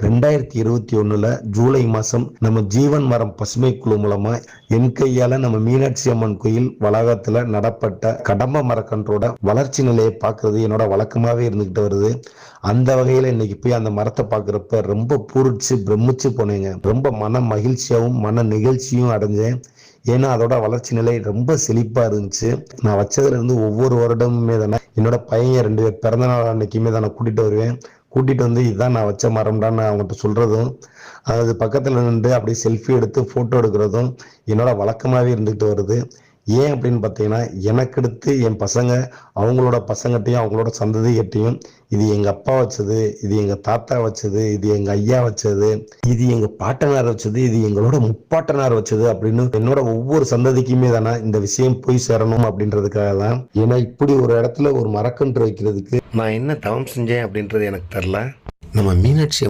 2021 ஜூலை மாசம் நம்ம ஜீவன் மரம் பசுமை குழு மூலமா என் கையால நம்ம மீனாட்சி அம்மன் கோயில் வளாகத்துல நடப்பட்ட கடம்ப மரக்கன்றோட வளர்ச்சி நிலையை பார்க்கறது என்னோட வழக்கமாவே இருந்துகிட்டு வருது. அந்த வகையில இன்னைக்கு போய் அந்த மரத்தை பார்க்கறப்ப ரொம்ப பூரிச்சு பிரமிச்சு போனேங்க. ரொம்ப மன மகிழ்ச்சியாவும் மன நிகழ்ச்சியும் அடைஞ்சேன். ஏன்னா அதோட வளர்ச்சி நிலை ரொம்ப செழிப்பா இருந்துச்சு. நான் வச்சதுல இருந்து ஒவ்வொரு வருடமுமே தானே என்னோட பையன் 2 பேர் பிறந்த நாள் அன்னைக்குமே தானே கூட்டிட்டு வருவேன். கூட்டிட்டு வந்து இதுதான் நான் வச்ச மரம்டான்னு அவங்ககிட்ட சொல்றதும், அது பக்கத்துல நின்று அப்படியே செல்ஃபி எடுத்து போட்டோ எடுக்கிறதும் என்னோட வழக்கமாவே இருந்துகிட்டு வருது. ஏன் அப்படின்னு பார்த்தீங்கன்னா, எனக்கு அடுத்து என் பசங்க அவங்களோட பசங்கட்டையும் அவங்களோட சந்ததிகிட்டையும் இது எங்க அப்பா வச்சது, இது எங்க தாத்தா வச்சது, இது எங்க ஐயா வச்சது, இது எங்க பாட்டனார் வச்சது, இது எங்களோட முப்பாட்டனார் வச்சது அப்படின்னு என்னோட ஒவ்வொரு சந்ததிக்குமே தானே இந்த விஷயம் போய் சேரணும் அப்படின்றதுக்காக தான். ஏன்னா இப்படி ஒரு இடத்துல ஒரு மரக்கன்று வைக்கிறதுக்கு நான் என்ன தவம் செஞ்சேன் அப்படின்றது எனக்கு தெரியல. நம்ம மீனாட்சி